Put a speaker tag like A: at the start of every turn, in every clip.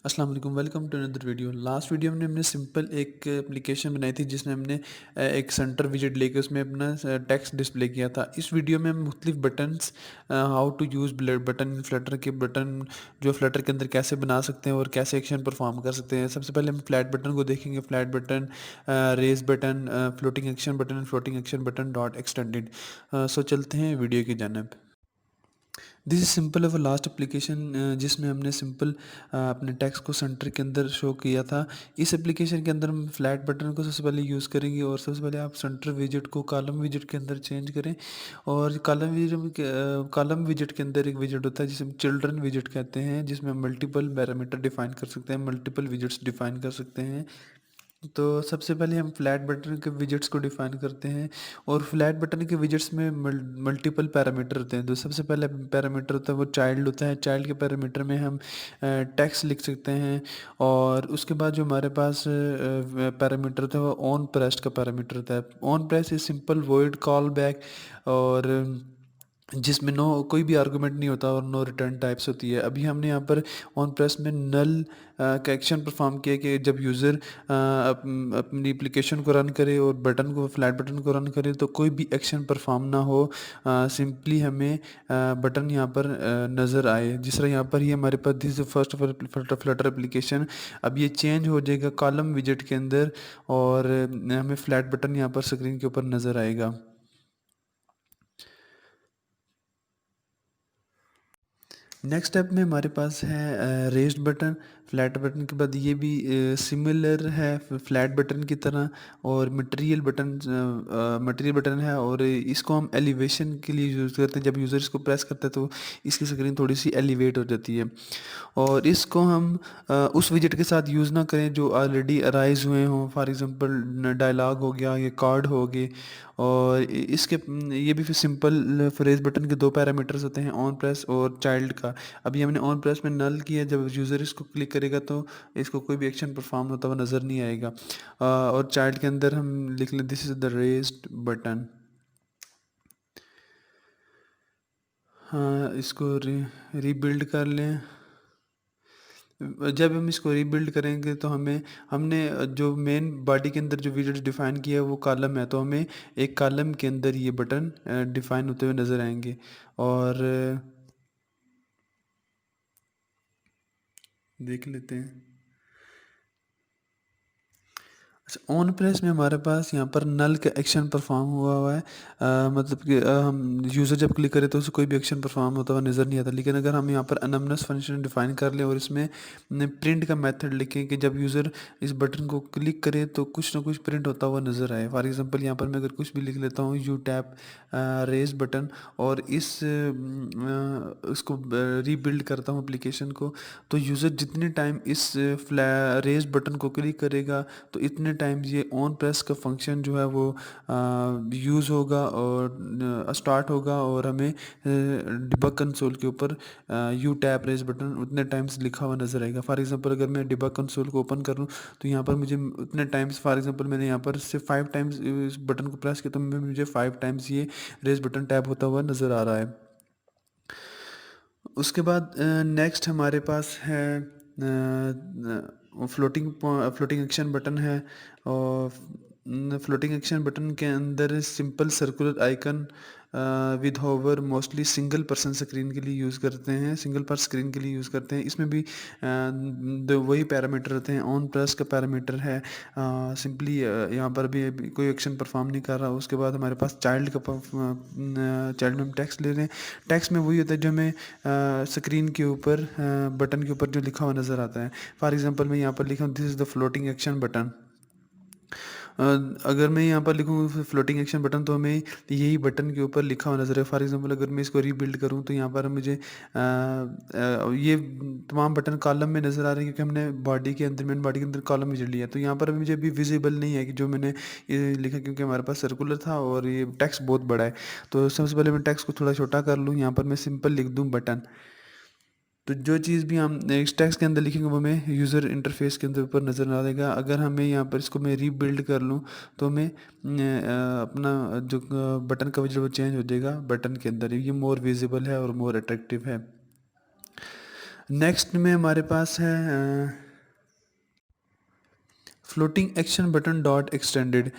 A: अस्सलाम वालेकुम, welcome to another video. Last video में हमने सिंपल एक एप्लीकेशन बनाई थी जिसमें हमने एक सेंटर विजेट लेके उसमें अपना टेक्स्ट डिस्प्ले किया था। इस वीडियो में हम मुख्तलिफ buttons, how to use button in Flutter के बटन जो फ्लटर के अंदर कैसे बना सकते हैं और कैसे एक्शन परफॉर्म कर सकते हैं। सबसे पहले हम फ्लैट बटन को देखेंगे। Flat button, raise button, floating action button, floating action button dot extended. So चलते हैं वीडियो की जानब। This is simple of last application जिसमें हमने सिंपल अपने टेक्स्ट को सेंटर के अंदर शो किया था। इस एप्लीकेशन के अंदर हम फ्लैट बटन को सबसे पहले यूज़ करेंगे और सबसे पहले आप सेंटर विजेट को कॉलम विजेट के अंदर चेंज करें। और कॉलम विजेट के अंदर एक विजेट होता है जिसे हम चिल्ड्रन विजेट कहते हैं, जिसमें हम मल्टीपल पैरामीटर डिफाइन कर सकते हैं, मल्टीपल विजेट्स डिफाइन कर सकते हैं। तो सबसे पहले हम फ्लैट बटन के विजेट्स को डिफाइन करते हैं। और फ्लैट बटन के विजेट्स में मल्टीपल पैरामीटर होते हैं। तो सबसे पहले पैरामीटर होता है वो चाइल्ड होता है। चाइल्ड के पैरामीटर में हम टेक्स्ट लिख सकते हैं। और उसके बाद जो हमारे पास पैरामीटर होता है वो ऑन प्रेस्ड का पैरामीटर होता है। On press is simple void call back, और जिसमें नो कोई भी आर्गुमेंट नहीं होता और नो रिटर्न टाइप्स होती है। अभी हमने यहाँ पर ऑन प्रेस में नल का एक्शन परफॉर्म किया कि जब यूज़र अपनी एप्लीकेशन को रन करे और बटन को, फ्लैट बटन को रन करे तो कोई भी एक्शन परफॉर्म ना हो, सिंपली हमें बटन यहाँ पर नज़र आए। जिस तरह यहाँ पर ही हमारे पास दिस फर्स्ट फ्लटर एप्लीकेशन। अब ये चेंज हो जाएगा कॉलम विजेट के अंदर और हमें फ्लैट बटन यहाँ पर स्क्रीन के ऊपर नज़र आएगा। नेक्स्ट स्टेप में हमारे पास है रेज्ड बटन। फ्लैट बटन के बाद ये भी सिमिलर है फ्लैट बटन की तरह, और मटेरियल बटन है। और इसको हम एलिवेशन के लिए यूज़ करते हैं। जब यूज़र इसको प्रेस करता है तो इसकी स्क्रीन थोड़ी सी एलिवेट हो जाती है। और इसको हम उस विजेट के साथ यूज़ ना करें जो ऑलरेडी अराइज हुए हों। फॉर एग्जांपल डायलॉग हो गया, ये कार्ड हो गए। और इसके ये भी फिर सिंपल फ्रेज बटन के दो पैरामीटर्स होते हैं, ऑन प्रेस और चाइल्ड का। अभी हमने ऑन प्रेस में नल किया, जब यूज़र इसको क्लिक करेगा तो इसको कोई भी एक्शन परफॉर्म होता हुआ नज़र नहीं आएगा। और चाइल्ड के अंदर हम लिख लें this is the raised button. हाँ, इसको रीबिल्ड कर लें। जब हम इसको रीबिल्ड करेंगे तो हमने जो मेन बॉडी के अंदर जो विजेट्स डिफाइन किया है वो कॉलम है, तो हमें एक कॉलम के अंदर ये बटन डिफाइन होते हुए नज़र आएंगे। और देख लेते हैं। अच्छा, ऑन प्रेस में हमारे पास यहाँ पर नल का एक्शन परफॉर्म हुआ हुआ है। मतलब कि हम यूज़र जब क्लिक करें तो उसे कोई भी एक्शन परफॉर्म होता हुआ नज़र नहीं आता। लेकिन अगर हम यहाँ पर अनमनस फंक्शन डिफाइन कर लें और इसमें प्रिंट का मेथड लिखें कि जब यूज़र इस बटन को क्लिक करे तो कुछ ना कुछ प्रिंट होता हुआ नज़र आए। फॉर एग्जांपल यहाँ पर मैं अगर कुछ भी लिख लेता हूँ, यू टैप रेज बटन, और इसको रीबिल्ड करता हूँ एप्लीकेशन को, तो यूज़र जितने टाइम इस रेज बटन को क्लिक करेगा तो इतने टाइम्स ये ऑन प्रेस का फंक्शन जो है वो यूज़ होगा और स्टार्ट होगा, और हमें डिबग कंसोल के ऊपर यू टैप रेज बटन उतने टाइम्स लिखा हुआ नज़र आएगा। फॉर एग्जांपल अगर मैं डिबग कंसोल को ओपन करूं तो यहाँ पर मुझे उतने टाइम्स, फॉर एग्जांपल मैंने यहाँ पर से 5 टाइम्स इस बटन को प्रेस किया तो मुझे 5 टाइम्स ये रेज बटन टैप होता हुआ नज़र आ रहा है। उसके बाद नेक्स्ट हमारे पास है फ्लोटिंग एक्शन बटन है। और फ्लोटिंग एक्शन बटन के अंदर simple circular icon with hover mostly single person screen के लिए यूज़ करते हैं, सिंगल पर स्क्रीन के लिए यूज़ करते हैं। इसमें भी वही पैरामीटर होते हैं। ऑन प्रेस का पैरामीटर है सिंपली यहाँ पर भी अभी कोई एक्शन परफॉर्म नहीं कर रहा। उसके बाद हमारे पास चाइल्ड में हम टेक्स्ट ले रहे हैं। टेक्स्ट में वही होता है जो हमें स्क्रीन के ऊपर बटन के ऊपर जो लिखा हुआ नज़र आता है। फॉर एग्जांपल मैं यहाँ पर लिखा हूँ this is the floating action button. अगर मैं यहाँ पर लिखूँ फ्लोटिंग एक्शन बटन तो हमें यही बटन के ऊपर लिखा हुआ नज़र है। फॉर एग्जांपल अगर मैं इसको रीबिल्ड करूँ तो यहाँ पर मुझे ये तमाम बटन कॉलम में नज़र आ रहे हैं, क्योंकि हमने बॉडी के अंदर, मैंने बॉडी के अंदर कॉलम विजिट लिया। तो यहाँ पर मुझे अभी विजिबल नहीं है कि जो मैंने ये लिखा, क्योंकि हमारे पास सर्कुलर था और ये टेक्स्ट बहुत बड़ा है। तो सबसे पहले मैं टेक्स्ट को थोड़ा छोटा कर लूँ। यहाँ पर मैं सिंपल लिख दूँ बटन। तो जो चीज़ भी हम इस टेक्स्ट के अंदर लिखेंगे वो हमें यूज़र इंटरफेस के अंदर ऊपर नज़र आ जाएगा। अगर हमें यहाँ पर इसको मैं रीबिल्ड कर लूँ तो हमें अपना जो बटन का वजह वो चेंज हो जाएगा बटन के अंदर। ये मोर विजिबल है और मोर अट्रैक्टिव है। नेक्स्ट में हमारे पास है floating action button dot extended.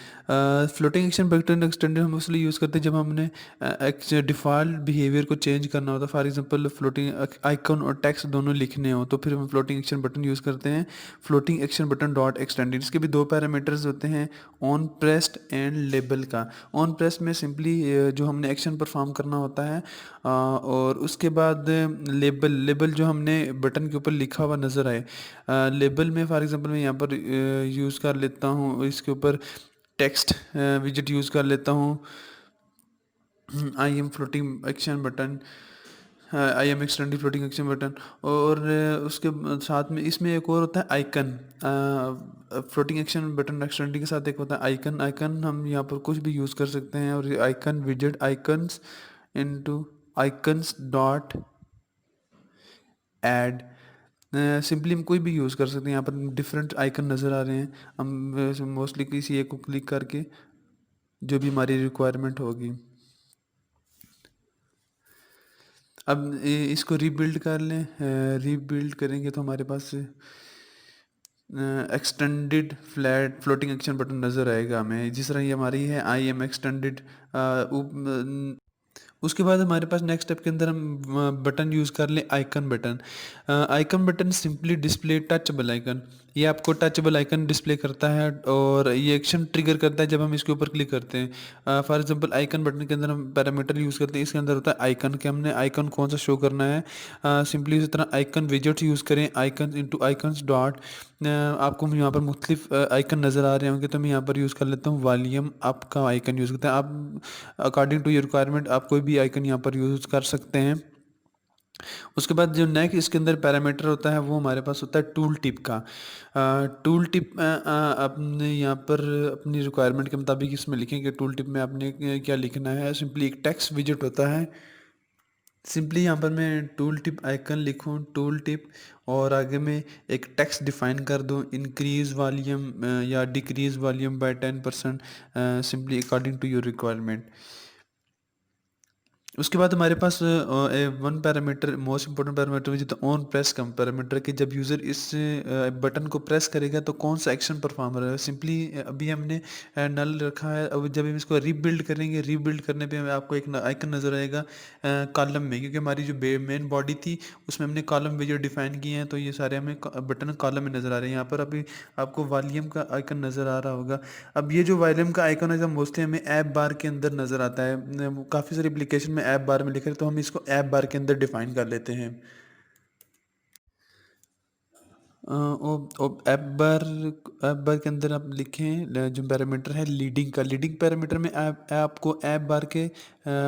A: Floating action button extended हम उसलिए यूज़ करते हैं जब हमने डिफ़ॉल्ट बिहेवियर को चेंज करना होता है। फॉर एग्जांपल फ्लोटिंग आइकन और टेक्स्ट दोनों लिखने हो तो फिर हम फ्लोटिंग एक्शन बटन यूज़ करते हैं। Floating action button dot extended, इसके भी दो पैरामीटर्स होते हैं, ऑन प्रेस्ड एंड लेबल का। ऑन प्रेस में सिंपली जो हमने एक्शन परफॉर्म करना होता है, और उसके बाद लेबल लेबल जो हमने बटन के ऊपर लिखा हुआ नज़र आए। लेबल में फॉर एग्जांपल मैं यहाँ पर यूज़ कर लेता हूँ, इसके ऊपर टेक्स्ट विजेट यूज़ कर लेता हूँ, I am floating action button, I am extending floating action button. और उसके साथ में इसमें एक और होता है icon. Floating action button extending के साथ एक होता है आइकन। आइकन हम यहाँ पर कुछ भी यूज़ कर सकते हैं, और आइकन विजेट icons into icons dot add. Simply हम कोई भी यूज़ कर सकते हैं। यहाँ पर डिफरेंट आइकन नज़र आ रहे हैं, हम मोस्टली किसी एक को क्लिक करके जो भी हमारी रिक्वायरमेंट होगी। अब इसको रीबिल्ड कर लें। रीबिल्ड करेंगे तो हमारे पास extended flat floating action button नज़र आएगा हमें, जिस तरह ये हमारी है आई एम एक्सटेंडेड। उसके बाद हमारे पास नेक्स्ट स्टेप के अंदर हम बटन यूज़ कर लें icon button. Icon button simply display touchable icon, ये आपको टचबल आइकन डिस्प्ले करता है और ये एक्शन ट्रिगर करता है जब हम इसके ऊपर क्लिक करते हैं। फॉर एग्जांपल आइकन बटन के अंदर हम पैरामीटर यूज़ करते हैं, इसके अंदर होता है आइकन के हमने आइकन कौन सा शो करना है। सिंपली इसी तरह आइकन विजेट्स यूज़ करें, आइकन इंटू आइकन्स डॉट। आपको यहाँ पर मुख्तलिफ आइकन नज़र आ रहे होंगे, तो मैं यहाँ पर यूज़ कर लेता हूँ वॉल्यूम अप का आइकन यूज़ करते हैं। आप अकॉर्डिंग टू योर रिक्वायरमेंट आप कोई भी आइकन यहाँ पर यूज़ कर सकते हैं। उसके बाद जो नेक्स्ट इसके अंदर पैरामीटर होता है वो हमारे पास होता है टूल टिप का। टूल टिप अपने यहाँ पर अपनी रिक्वायरमेंट के मुताबिक इसमें लिखें कि टूल टिप में आपने क्या लिखना है। सिंपली एक टेक्स्ट विजेट होता है, सिंपली यहाँ पर मैं टूल टिप आइकन लिखूँ टूल टिप, और आगे में एक टेक्स्ट डिफाइन कर दूँ इंक्रीज़ वॉल्यूम या decrease volume by 10%, simply according to your requirement. उसके बाद हमारे पास one parameter most important parameter which the on press come parameter, कि जब यूज़र इस बटन को प्रेस करेगा तो कौन सा एक्शन परफॉर्म रहेगा। सिंपली अभी हमने नल रखा है, अब जब हम इसको रीबिल्ड करेंगे, रीबिल्ड करने पे हमें आपको एक आइकन नज़र आएगा कॉलम में, क्योंकि हमारी जो मेन बॉडी थी उसमें हमने कॉलम विजेट डिफाइन किए हैं, तो ये सारे हमें बटन कॉलम में नज़र आ रहे हैं। यहाँ पर अभी आपको वॉल्यूम का आइकन नज़र आ रहा होगा। अब ये जो वॉल्यूम का आइकन है मोस्टली हमें ऐप बार के अंदर नज़र आता है, काफ़ी सारी एप्लीकेशन में ऐप बार में लिखा है, तो हम इसको ऐप बार के अंदर डिफाइन कर लेते हैं। ऐप बार के अंदर आप लिखें जो पैरामीटर है लीडिंग का। लीडिंग पैरामीटर में आपको ऐप बार के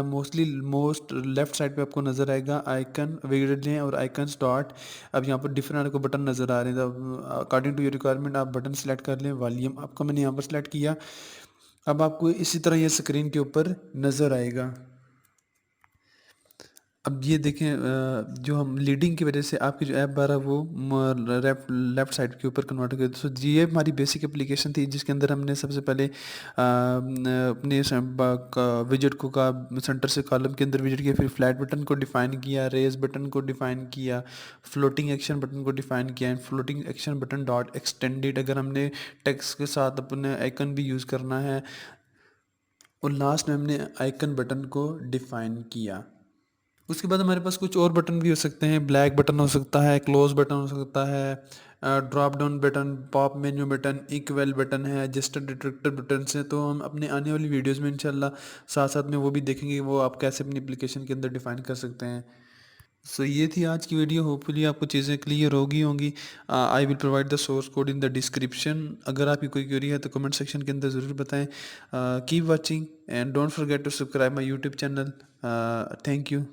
A: मोस्टली मोस्ट लेफ्ट साइड पे आपको नज़र आएगा आइकन विजेट लें और आइकन्स डॉट। अब यहाँ पर डिफरेंट आपको बटन नज़र आ रहे हैं, तो अकॉर्डिंग टू योर रिक्वायरमेंट आप बटन सेलेक्ट कर लें। वॉल्यूम आपका मैंने यहाँ पर सेलेक्ट किया। अब आपको इसी तरह ये स्क्रीन के ऊपर नज़र आएगा। अब ये देखें जो हम लीडिंग की वजह से आपकी जो ऐप बार है वो लेफ्ट साइड के ऊपर कन्वर्ट कर। सो ये हमारी बेसिक एप्लीकेशन थी जिसके अंदर हमने सबसे पहले अपने विजेट को का सेंटर से कॉलम के अंदर विजेट किया, फिर फ्लैट बटन को डिफाइन किया, रेज बटन को डिफाइन किया, फ्लोटिंग एक्शन बटन को डिफाइन किया and floating action button dot extended अगर हमने टेक्स्ट के साथ अपने आइकन भी यूज़ करना है, और लास्ट में हमने आइकन बटन को डिफाइन किया। उसके बाद हमारे पास कुछ और बटन भी हो सकते हैं, ब्लैक बटन हो सकता है, क्लोज बटन हो सकता है, drop down button, pop menu button, equal button है, जस्टर डिटेक्टर बटन से। तो हम अपने आने वाली वीडियोस में इंशाल्लाह साथ साथ में वो भी देखेंगे वो आप कैसे अपनी एप्लीकेशन के अंदर डिफाइन कर सकते हैं। सो ये थी आज की वीडियो, होपफुली आपको चीज़ें क्लियर होगी होंगी। I will provide the source code in the description. अगर आपकी कोई क्वेरी है तो कमेंट सेक्शन के अंदर ज़रूर बताएं। Keep watching and don't forget to subscribe my YouTube channel. Thank you.